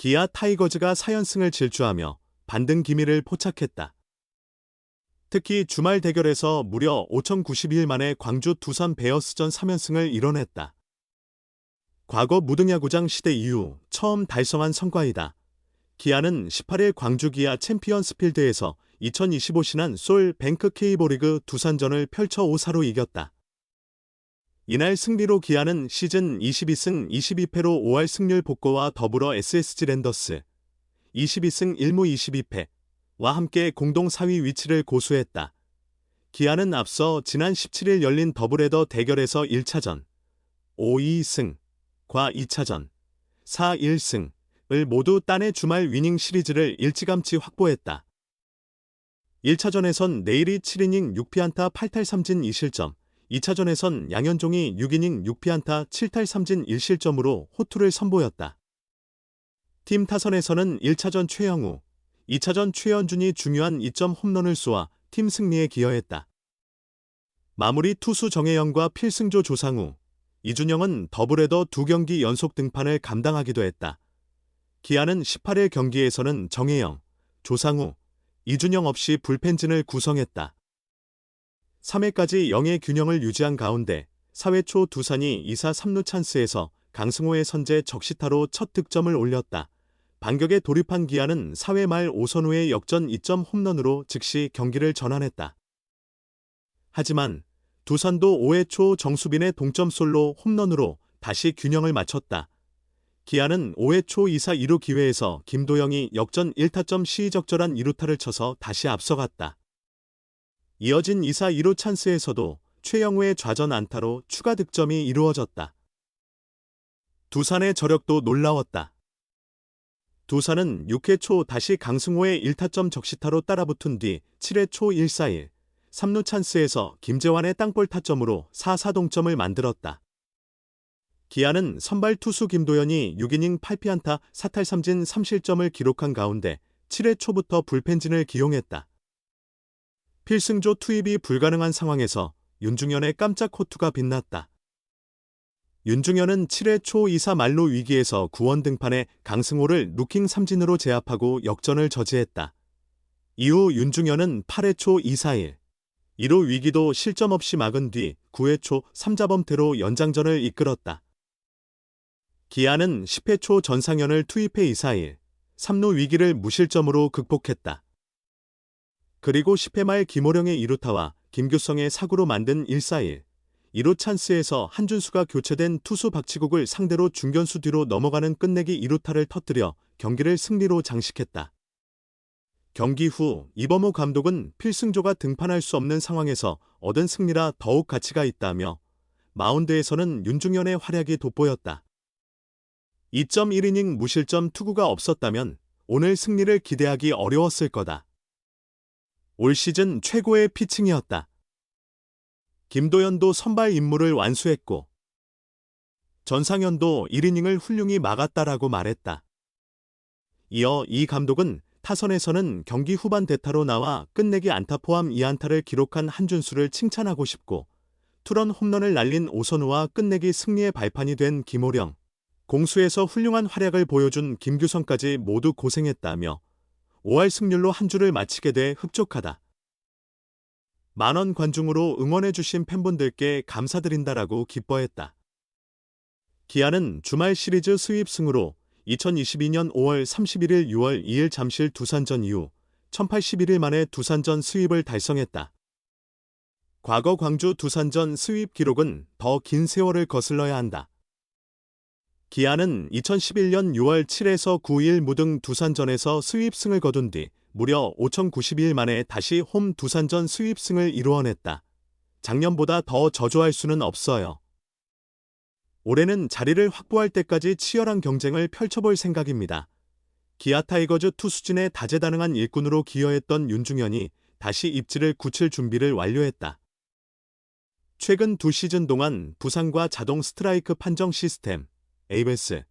기아 타이거즈가 4연승을 질주하며 반등 기미를 포착했다. 특히 주말 대결에서 무려 5,092일 만에 광주 두산 베어스전 3연승을 이뤄냈다. 과거 무등야구장 시대 이후 처음 달성한 성과이다. 기아는 18일 광주 기아 챔피언스필드에서 2025 신한 솔 뱅크 K리그 두산전을 펼쳐 5-4로 이겼다. 이날 승리로 기아는 시즌 22승 22패로 5할 승률 복구와 더불어 SSG 랜더스 22승 1무 22패와 함께 공동 4위 위치를 고수했다. 기아는 앞서 지난 17일 열린 더블헤더 대결에서 1차전 5-2승과 2차전 4-1승을 모두 따내 주말 위닝 시리즈를 일찌감치 확보했다. 1차전에선 내일이 7이닝 6피안타 8탈 3진 2실점, 2차전에선 양현종이 6이닝 6피안타 7탈 3진 1실점으로 호투를 선보였다. 팀 타선에서는 1차전 최영우, 2차전 최현준이 중요한 2점 홈런을 쏘아 팀 승리에 기여했다. 마무리 투수 정혜영과 필승조 조상우, 이준영은 더블헤더 2경기 연속 등판을 감당하기도 했다. 기아는 18일 경기에서는 정혜영, 조상우, 이준영 없이 불펜진을 구성했다. 3회까지 0의 균형을 유지한 가운데 4회 초 두산이 2사 3루 찬스에서 강승호의 선제 적시타로 첫 득점을 올렸다. 반격에 돌입한 기아는 4회 말 오선우의 역전 2점 홈런으로 즉시 경기를 전환했다. 하지만 두산도 5회 초 정수빈의 동점 솔로 홈런으로 다시 균형을 맞췄다. 기아는 5회 초 2사 2루 기회에서 김도영이 역전 1타점 시의적절한 2루타를 쳐서 다시 앞서갔다. 이어진 2사 2루 찬스에서도 최영우의 좌전 안타로 추가 득점이 이루어졌다. 두산의 저력도 놀라웠다. 두산은 6회 초 다시 강승호의 1타점 적시타로 따라붙은 뒤 7회 초 1사1, 3루 찬스에서 김재환의 땅볼 타점으로 4-4 동점을 만들었다. 기아는 선발 투수 김도현이 6이닝 8피안타 4탈 3진 3실점을 기록한 가운데 7회 초부터 불펜진을 기용했다. 필승조 투입이 불가능한 상황에서 윤중현의 깜짝 호투가 빛났다. 윤중현은 7회 초 2사 만루 위기에서 구원 등판해 강승호를 루킹 삼진으로 제압하고 역전을 저지했다. 이후 윤중현은 8회 초 2사1, 1루 위기도 실점 없이 막은 뒤 9회 초 3자범퇴로 연장전을 이끌었다. 기아는 10회 초 전상현을 투입해 2사1, 3루 위기를 무실점으로 극복했다. 그리고 10회 말 김호령의 2루타와 김규성의 사구로 만든 1사1, 2루 찬스에서 한준수가 교체된 투수 박치국을 상대로 중견수 뒤로 넘어가는 끝내기 2루타를 터뜨려 경기를 승리로 장식했다. 경기 후 이범호 감독은 필승조가 등판할 수 없는 상황에서 얻은 승리라 더욱 가치가 있다며 마운드에서는 윤중현의 활약이 돋보였다. 2.1이닝 무실점 투구가 없었다면 오늘 승리를 기대하기 어려웠을 거다. 올 시즌 최고의 피칭이었다. 김도현도 선발 임무를 완수했고 전상현도 1이닝을 훌륭히 막았다라고 말했다. 이어 이 감독은 타선에서는 경기 후반 대타로 나와 끝내기 안타 포함 2안타를 기록한 한준수를 칭찬하고 싶고 투런 홈런을 날린 오선우와 끝내기 승리의 발판이 된 김호령, 공수에서 훌륭한 활약을 보여준 김규성까지 모두 고생했다며 5할 승률로 한 주를 마치게 돼 흡족하다. 만원 관중으로 응원해주신 팬분들께 감사드린다라고 기뻐했다. 기아는 주말 시리즈 스윕승으로 2022년 5월 31일 6월 2일 잠실 두산전 이후 1081일 만에 두산전 스윕을 달성했다. 과거 광주 두산전 스윕 기록은 더 긴 세월을 거슬러야 한다. 기아는 2011년 6월 7에서 9일 무등 두산전에서 스윕승을 거둔 뒤 무려 5,092일 만에 다시 홈 두산전 스윕승을 이루어냈다. 작년보다 더 저조할 수는 없어요. 올해는 자리를 확보할 때까지 치열한 경쟁을 펼쳐볼 생각입니다. 기아 타이거즈 투수진의 다재다능한 일꾼으로 기여했던 윤중현이 다시 입지를 굳힐 준비를 완료했다. 최근 2시즌 동안 부상과 자동 스트라이크 판정 시스템, ABS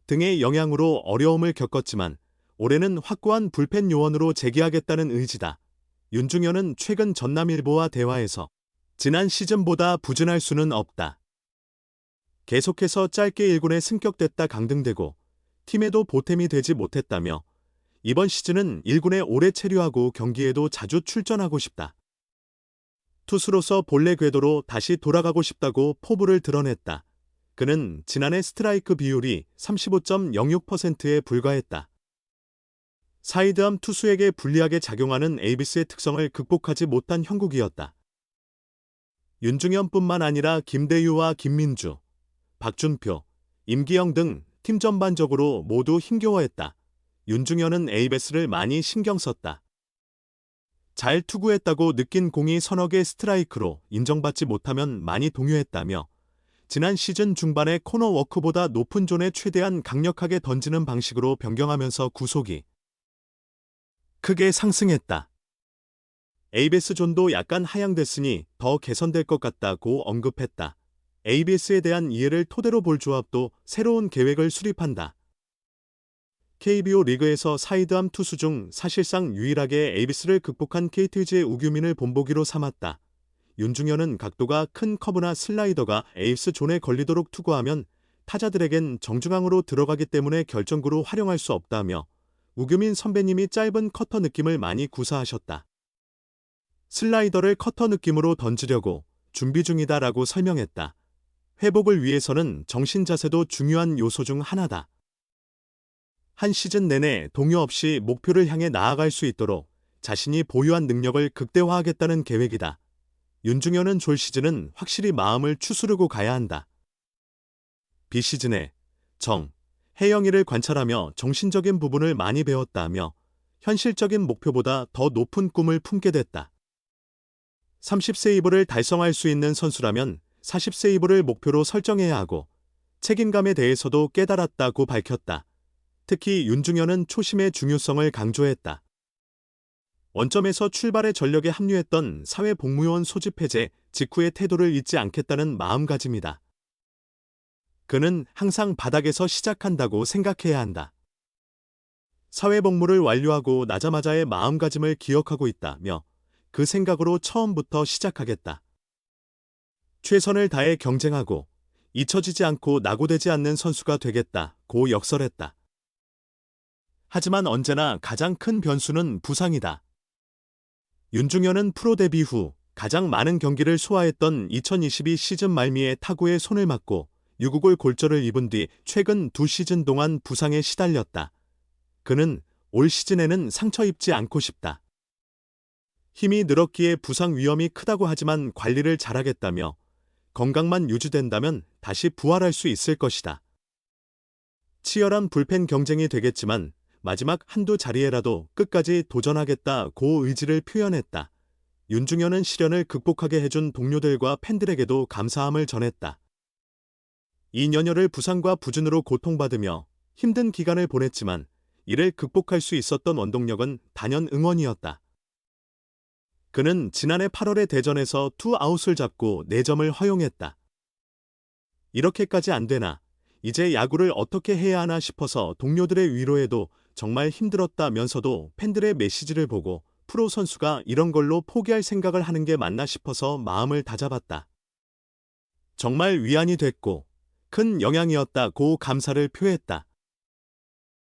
등의 영향으로 어려움을 겪었지만 올해는 확고한 불펜 요원으로 재기하겠다는 의지다. 윤중현은 최근 전남일보와 대화에서 지난 시즌보다 부진할 수는 없다. 계속해서 짧게 1군에 승격됐다 강등되고 팀에도 보탬이 되지 못했다며 이번 시즌은 1군에 오래 체류하고 경기에도 자주 출전하고 싶다. 투수로서 본래 궤도로 다시 돌아가고 싶다고 포부를 드러냈다. 그는 지난해 스트라이크 비율이 35.06%에 불과했다. 사이드암 투수에게 불리하게 작용하는 에이비스의 특성을 극복하지 못한 형국이었다. 윤중현뿐만 아니라 김대유와 김민주, 박준표, 임기영 등 팀 전반적으로 모두 힘겨워했다. 윤중현은 에이비스를 많이 신경 썼다. 잘 투구했다고 느낀 공이 서너 개 스트라이크로 인정받지 못하면 많이 동요했다며 지난 시즌 중반에 코너 워크보다 높은 존에 최대한 강력하게 던지는 방식으로 변경하면서 구속이 크게 상승했다. ABS 존도 약간 하향됐으니 더 개선될 것 같다고 언급했다. ABS에 대한 이해를 토대로 볼 조합도 새로운 계획을 수립한다. KBO 리그에서 사이드암 투수 중 사실상 유일하게 ABS를 극복한 KT위즈의 우규민을 본보기로 삼았다. 윤중현은 각도가 큰 커브나 슬라이더가 에이스 존에 걸리도록 투구하면 타자들에겐 정중앙으로 들어가기 때문에 결정구로 활용할 수 없다며 우규민 선배님이 짧은 커터 느낌을 많이 구사하셨다. 슬라이더를 커터 느낌으로 던지려고 준비 중이다라고 설명했다. 회복을 위해서는 정신 자세도 중요한 요소 중 하나다. 한 시즌 내내 동요 없이 목표를 향해 나아갈 수 있도록 자신이 보유한 능력을 극대화하겠다는 계획이다. 윤중현은 올 시즌은 확실히 마음을 추스르고 가야 한다. 비시즌에 혜영이를 관찰하며 정신적인 부분을 많이 배웠다며 현실적인 목표보다 더 높은 꿈을 품게 됐다. 30세이브를 달성할 수 있는 선수라면 40세이브를 목표로 설정해야 하고 책임감에 대해서도 깨달았다고 밝혔다. 특히 윤중현은 초심의 중요성을 강조했다. 원점에서 출발해 전력에 합류했던 사회복무요원 소집 해제 직후의 태도를 잊지 않겠다는 마음가짐이다. 그는 항상 바닥에서 시작한다고 생각해야 한다. 사회복무를 완료하고 나자마자의 마음가짐을 기억하고 있다며 그 생각으로 처음부터 시작하겠다. 최선을 다해 경쟁하고 잊혀지지 않고 낙오되지 않는 선수가 되겠다고 역설했다. 하지만 언제나 가장 큰 변수는 부상이다. 윤중현은 프로 데뷔 후 가장 많은 경기를 소화했던 2022 시즌 말미에 타구에 손을 맞고 유구골 골절을 입은 뒤 최근 2시즌 동안 부상에 시달렸다. 그는 올 시즌에는 상처 입지 않고 싶다. 힘이 늘었기에 부상 위험이 크다고 하지만 관리를 잘하겠다며 건강만 유지된다면 다시 부활할 수 있을 것이다. 치열한 불펜 경쟁이 되겠지만 마지막 한두 자리에라도 끝까지 도전하겠다고 의지를 표현했다. 윤중현은 시련을 극복하게 해준 동료들과 팬들에게도 감사함을 전했다. 2년여를 부상과 부진으로 고통받으며 힘든 기간을 보냈지만 이를 극복할 수 있었던 원동력은 단연 응원이었다. 그는 지난해 8월의 대전에서 투아웃을 잡고 4점을 허용했다. 이렇게까지 안 되나, 이제 야구를 어떻게 해야 하나 싶어서 동료들의 위로에도 정말 힘들었다면서도 팬들의 메시지를 보고 프로 선수가 이런 걸로 포기할 생각을 하는 게 맞나 싶어서 마음을 다잡았다. 정말 위안이 됐고 큰 영향이었다고 감사를 표했다.